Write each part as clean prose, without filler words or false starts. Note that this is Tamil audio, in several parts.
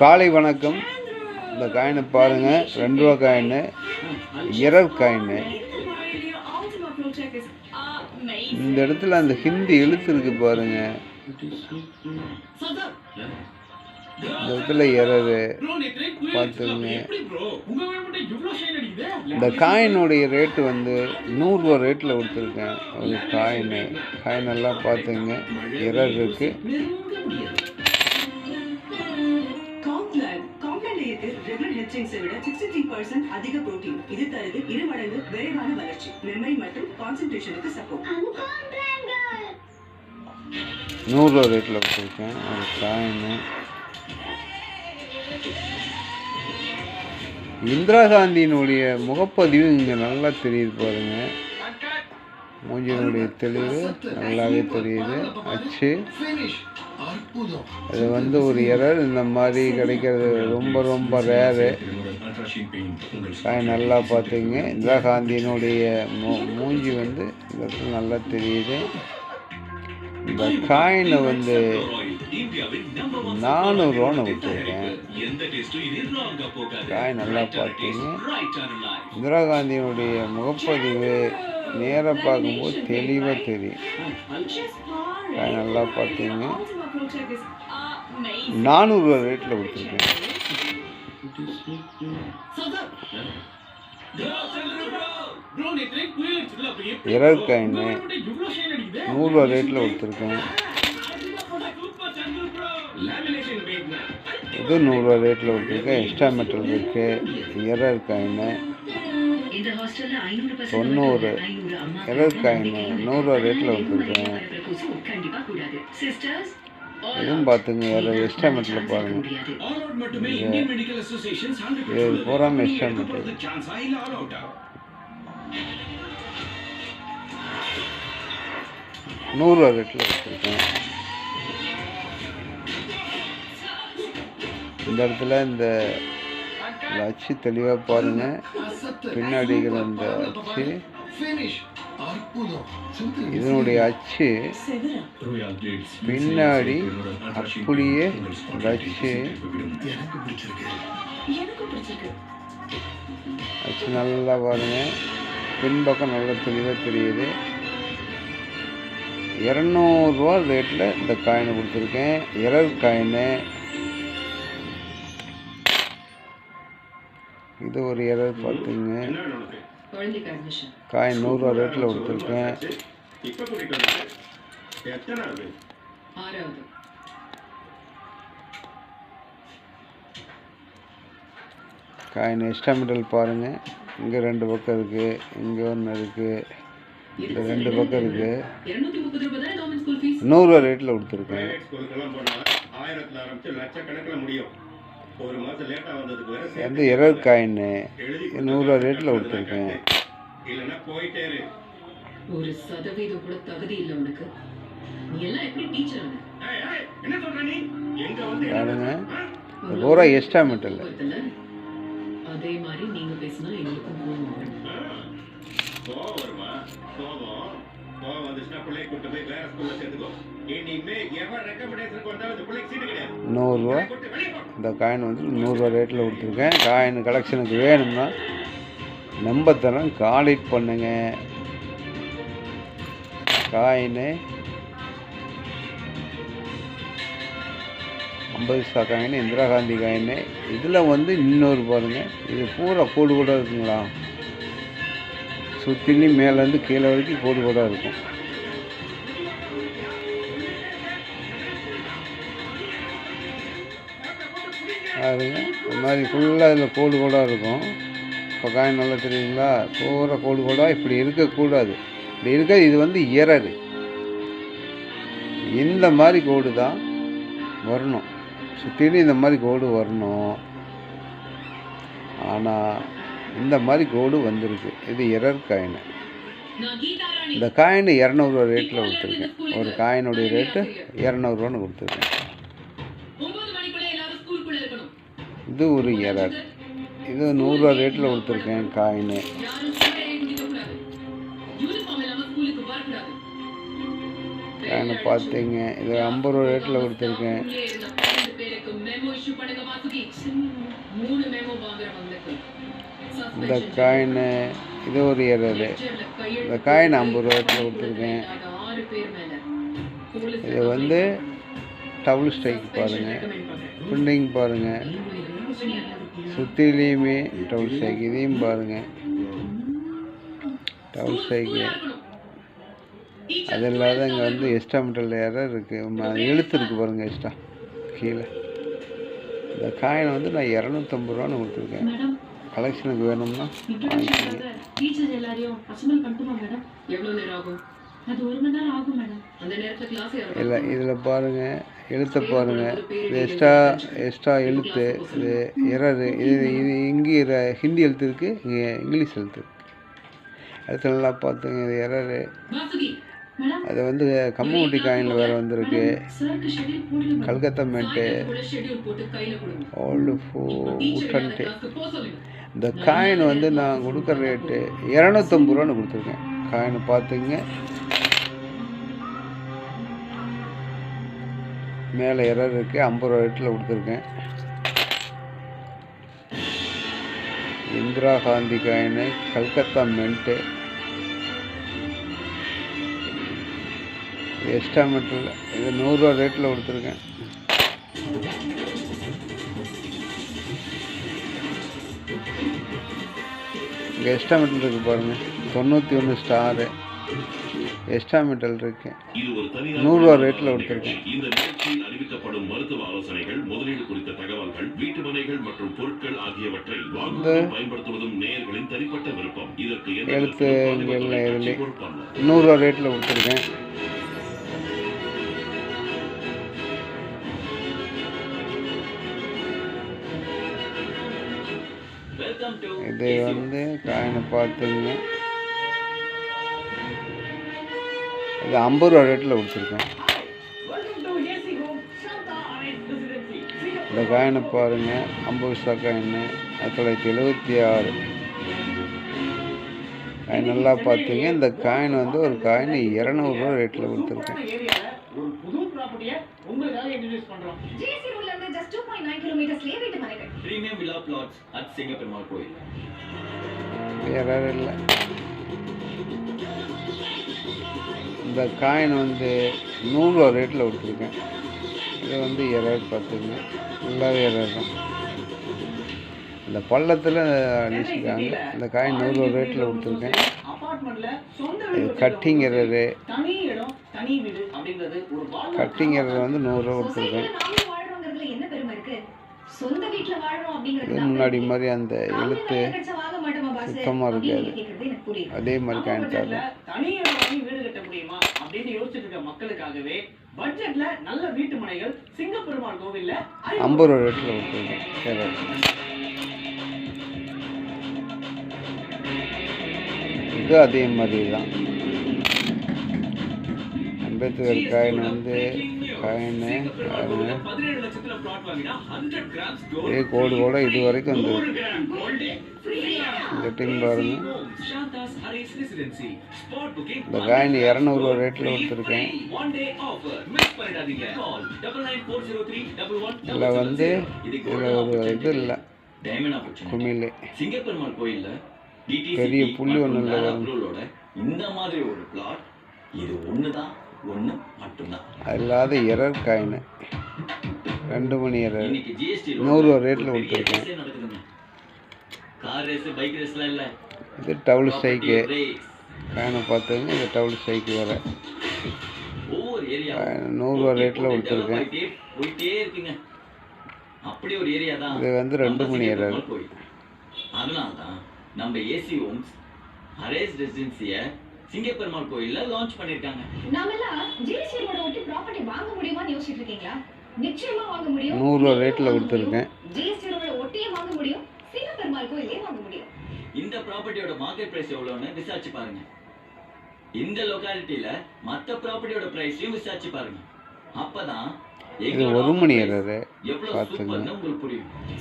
காலை வணக்கம். இந்த காயினை பாருங்கள், 2 ரூபா காயினு, எரர் காயினு. இந்த இடத்துல அந்த ஹிந்தி எழுத்து இருக்கு பாருங்க, இந்த இடத்துல எரரு பார்த்துங்க. இந்த காயினுடைய ரேட்டு வந்து 100 ரூபா ரேட்டில் கொடுத்துருக்கேன். ஒரு காயின் எல்லாம் பார்த்துங்க, எரர் இருக்குது. ரெகுலர் ஹெட்சிங்ஸை விட 63% அதிக புரோட்டீன். இது தருது 2 மடங்கு விரைவான வளர்ச்சி, மெமரி மற்றும் கான்சென்ட்ரேஷனுக்கு சப்போர்ட். 100 ரூபா ரேட்டில் கொடுத்துருக்கேன் ஒரு காயினு. இந்திரா காந்தியினுடைய முகப்பதிவு இங்கே நல்லா தெரியுது பாருங்க. மூஞ்சியினுடைய தெளிவு நல்லாவே தெரியுது. அச்சு அது வந்து ஒரு எரர். இந்த மாதிரி கிடைக்கிறது ரொம்ப ரொம்ப ரேரு. காயின் நல்லா பார்த்துங்க. இந்திரா காந்தியினுடைய மூஞ்சி வந்து இந்த இடத்துல நல்லா தெரியுது. இந்த காயினை வந்து 400 ரூபான்னு விட்டுருக்கேன். காயின் நல்லா பார்த்தீங்க. இந்திரா காந்தியினுடைய முகப்பதிவு நேராக பார்க்கும்போது தெளிவாக தெரியும். காயின் நல்லா பார்த்தீங்க. 400 ரூபா ரேட்டில் கொடுத்துருக்கேன். எரர் காயின் 100 ரூபா ரேட்டில் கொடுத்துருக்கேன். இது 100 ரூபா ரேட்டில் கொடுத்துருக்கேன். எக்ஸ்ட்ரா மெட்டல் இருக்குது. Error coin 90. எரர் காயின் 100 ரூபா ரேட்டில் கொடுத்துருக்கேன். இதுவும் பார்த்துங்க, எரர் எக்ஸ்ட்ரா மெட்டலில் பாருங்கள். இது பூராமல் எக்ஸ்ட்ரா மெட்டல். 100 ரூபா ரேட்டில் கொடுத்துருக்கேன். இந்த இடத்துல இந்த அச்சு தெளிவாக பாருங்கள். பின்னாடி இருக்கிற இந்த அச்சு, இதனுடைய அச்சு பின்னாடி அப்படியே அச்சு நல்லா பாருங்கள். பின்பக்கம் நல்லா தெளிவாக தெரியுது. 200 ரூபா ரேட்டில் இந்த காயினை கொடுத்துருக்கேன். Error coin. இது ஒரு எரர் பார்த்துங்க. காயின் 100 ரூபா ரேட்டில் கொடுத்துருக்கேன். காயின் எக்ஸ்ட்ரா மெட்டல் பாருங்கள். இங்கே 2 பக்கம் இருக்குது, இங்கே ஒன்று இருக்குது, இந்த 2 பக்கம் இருக்குது. 100 ரூபா ரேட்டில் கொடுத்துருக்கேன். வந்து எரர் காயின் 100 ரூபா ரேட்டில் கொடுத்துருக்கேன். ஒரு சதவீதம் கூட தகுதி இல்லை உனக்கு. நீ எல்லாம் எப்படி டீச்சர் ஆன? பாருங்க, பூரா எக்ஸ்ட்ரா மெட்டல். அதே மாதிரி நீங்க பேசினா எங்களுக்கும் கோவம் வரும். 100 ரூபா. இந்த காயின் வந்து 100 ரூபா ரேட்டில் கொடுத்துருக்கேன். காயின் கலெக்ஷனுக்கு வேணும்னா நம்பர் தரேன், கான்டாக்ட் பண்ணுங்க. காயின் 50 பைசா காயின், இந்திரா காந்தி காயின். இதில் வந்து இன்னொரு பாருங்கள், இது பூரா கோடு கூட இருக்குங்களா, சுற்றிலையும் மேலேருந்து கீழே வரைக்கும் கோடு கூட இருக்கும். பாருங்க, இந்த மாதிரி ஃபுல்லாக இதில் கோடு கூட இருக்கும். இப்போ காயின் நல்லா தெரியுங்களா, பூரா கோடு கூட இப்படி இருக்கக்கூடாது. இப்படி இருக்க இது வந்து எரரு. இந்த மாதிரி கோடு தான் வரணும், சுற்றிலும் இந்த மாதிரி கோடு வரணும். ஆனால் இந்த மாதிரி கோடு வந்திருக்கு. இது எரர் காயின். இந்த காயின் 200 ரூபா ரேட்டில் கொடுத்துருக்கேன். ஒரு காயினுடைய ரேட்டு 200 ரூபான்னு கொடுத்துருக்கேன். இது ஒரு எரர். இது 100 ரூபா ரேட்டில் கொடுத்துருக்கேன் காயின். காயினை பார்த்தீங்க, இது 50 ரூபா ரேட்டில் கொடுத்துருக்கேன். இந்த காயின் இது ஒரு எரரு. இந்த காயின் 50 ரூபாய்க்கு கொடுத்துருக்கேன். இது வந்து டபுள் ஸ்ட்ரைக் பாருங்கள், பிரிண்டிங் பாருங்கள், சுற்றிலையுமே டபுள் ஸ்ட்ரைக். இதையும் பாருங்கள், டபுள் ஸ்ட்ரைக்கு. அது இல்லாத இங்கே வந்து எக்ஸ்ட்ரா மெட்டல் எரர் இருக்குது, எழுத்து இருக்குது பாருங்கள் எக்ஸ்ட்ரா கீழே. இந்த காயின் வந்து நான் 250 ரூபான்னு கொடுத்துருக்கேன். கலெக்ஷனுக்கு வேணும்னா வாங்கிக்கோங்க. இல்லை இதில் பாருங்கள், எழுத்தை பாருங்கள், இது எக்ஸ்ட்ரா எழுத்து, இது எரரு. இது இங்கே ஹிந்தி எழுத்து இருக்குது, இங்கே இங்கிலீஷ் எழுத்து இருக்குது. எழுத்து நல்லா பார்த்துங்க, இது எரரு. அது வந்து கம்யூனிட்டி காயினில் வேறு வந்திருக்கு. கல்கத்தா மேட்டு ஓல்டு ஃபுட்டன்ட்டு. இந்த காயின் வந்து நான் கொடுக்குற ரேட்டு 250 ரூபான்னு கொடுத்துருக்கேன். காயின் பார்த்துங்க, மேலே எரர் இருக்குது, 50 ரூபா ரேட்டில் கொடுத்துருக்கேன். Indira Gandhi coin Calcutta mint, extra metal. இது 100 ரூபா ரேட்டில் கொடுத்துருக்கேன். இங்கே எக்ஸ்ட்ரா மெட்டல் இருக்குது பாருங்கள், 91 ஸ்டாரு எக்ஸ்ட்ரா மெட்டல் இருக்கு. 100 ரூபா ரேட்டில் கொடுத்துருக்கேன். இந்த நிகழ்ச்சியில் அறிவிக்கப்படும் மருத்துவ ஆலோசனைகள், முதலீடு குறித்த தகவல்கள், வீட்டு மனைகள் மற்றும் பொருட்கள் ஆகியவற்றை வாங்குவதும் பயன்படுத்துவதும் நேயர்களின் தனிப்பட்ட விருப்பம். இதற்கு எழுத்து 100 ரூபா ரேட்டில் கொடுத்துருக்கேன். இது வந்து காயினை பார்த்துங்க, இது 50 ரூபா ரேட்டில் கொடுத்துருக்கேன். இந்த காயினை பாருங்கள், 50 பைசா காயின் 1976 காயின். நல்லா பார்த்துங்க, இந்த காயின் வந்து ஒரு காயின் 200 ரூபா ரேட்டில் கொடுத்துருக்கேன். வேற இல்லை. இந்த காயின் வந்து 100 ரூபா ரேட்டில் கொடுத்துருக்கேன். இது வந்து எரர் பார்த்துங்க, நல்லாவே எரர் தான். இந்த பள்ளத்தில் அடிச்சுருக்காங்க. இந்த காயின் 100 ரூபா ரேட்டில் கொடுத்துருக்கேன். இது கட்டிங் எரரு, கட்டிங் எரர் வந்து 100 ரூபா கொடுத்துருக்கேன். இது முன்னாடி மாதிரி அந்த எழுத்து சுத்தமாக இருக்காது, அதே மாதிரி காயின் தரும். அப்படின்னு யோசிச்சுட்டு இருக்க மக்களுக்காகவே பட்ஜெட்ல நல்ல வீட்டு மனைகள் சிங்கப்பெருமாள் கோவில்ல 50 ரூபா ரேட்டில் கொடுத்துருக்கேன். இது அதே மாதிரி தான். அம்பேத்கர் காயின் வந்து காயின் இதே கோடு கூட இது வரைக்கும் வந்து இந்த டீம் பாருங்க. இந்த காயின் 200 ரூபா ரேட்டில் கொடுத்துருக்கேன். இதில் வந்து இதில் ஒரு இது இல்லை, குமிழ் பெரிய புள்ளி ஒன்றும் இல்லை. இந்த மாதிரி ஒரு பிளாட் இது ஒண்ணுதான், ஒண்ணு மட்டும்தான். இல்லாத எரர் காயின் 2 மணி எரர் 100 ரூபா ரேட்டில் கொடுத்துருக்கேன். இது டபுள் ஸ்ட்ரைக்கு காயினை பார்த்துங்க. இது டபுள் ஸ்ட்ரைக்கு வேறு 100 ரூபா ரேட்டில் கொடுத்துருக்கேன். இது வந்து 2 மணி எரர். அதனால்தான் நம்ம ஏசி ஹோம்ஸ் அரேஸ் ரெசிடென்சியை சிங்கப்பெருமாள் கோயில்ல லான்ச் பண்ணிருக்காங்க. நாமெல்லாம் ஜிஎஸ்டி ரோட ஒட்டி ப்ராப்பர்ட்டி வாங்க முடியுமான்னு யோசிச்சிட்டு இருக்கீங்களா? நிச்சயமா வாங்க முடியும். 100 ரூபா ரேட்டில் கொடுத்துருக்கேன். ஜிஎஸ்டி ரோட ஒட்டியே வாங்க முடியும், சிங்கப்பெருமாள் கோயிலே வாங்க முடியும். இந்த ப்ராப்பர்ட்டியோட மார்க்கெட் பிரைஸ் எவ்வளவுன்னு விசாரிச்சு பாருங்க. இந்த லொகாலிட்டில மத்த ப்ராப்பர்ட்டியோட பிரைஸையும் விசாரிச்சு பாருங்க. அப்பதான் இது 1 மணி எரர் பார்த்துங்க.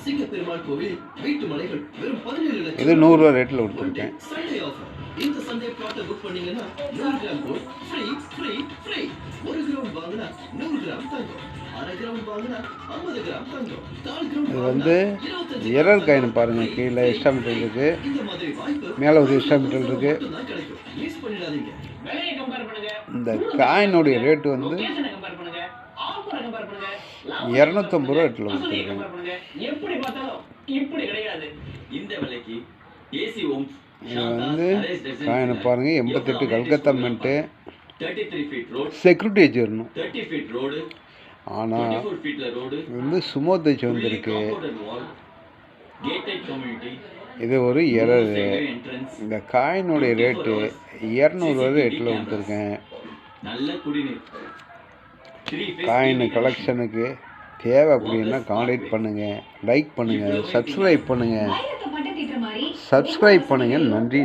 சிங்கப்பெருமாள் கோவில் வீட்டு மனைகள் வெறும் 17 லட்சம். இது 100 ரூபா ரேட்டில் கொடுத்துருக்கேன். இந்த சண்டே பிளாட்டை புக் பண்ணீங்கன்னா 100 கிராம் கோல்ட் ஃப்ரீ. 1 கிராம் வாங்கினா 100 கிராம் தங்கம். அரை கிராம் வாங்கினா 50 கிராம் தங்கம். 4 கிராம் இது வந்து எரர் காயின் பாருங்கள். கீழே எக்ஸ்ட்ரா மெட்டல் இருக்குது, இந்த மாதிரி வாய்ப்பு மேலே ஒரு எக்ஸ்ட்ரா மெட்டல் இருக்குது. மட்டும்தான் கிடைக்கும். மிஸ் பண்ணிடாதீங்க. விலையை கம்பேர் பண்ணுங்க. இந்த காயினுடைய ரேட்டு வந்து லொகேஷனை கம்பேர் பண்ணுங்க. ஆஃபரை கம்பேர் பண்ணுங்க. 250 ரூபா எட்டில் கொடுத்துருக்காங்க. கம்பேர் பண்ணுங்க. எப்படி பார்த்தாலும் இப்படி கிடையாது. இந்த விலைக்கு ஏசி ஹோம்ஸ் இது வந்து காயினை பாருங்கள். 88 Calcutta mint 33 feet road, security வச்சிடணும். 30 ஃபீட் ரோடு, ஆனால் 24 ஃபீட்ல ரோடு, இது வந்து சுமோ தச்சு வந்திருக்கு. கேட்டட் கம்யூனிட்டி, இது ஒரு எரர். என்ட்ரன்ஸ், இந்த காயினுடைய ரேட்டு 200 ரேட்டில் கொடுத்துருக்கேன். நல்ல குடிநீர், காயின் கலெக்ஷனுக்கு தேவை அப்படின்னா கான்டாக்ட் பண்ணுங்கள், லைக் பண்ணுங்கள், சப்ஸ்கிரைப் பண்ணுங்கள். வைரத்தை பட்டை தீட்டுற மாதிரி சப்ஸ்கிரைப் பண்ணுங்கள். நன்றி.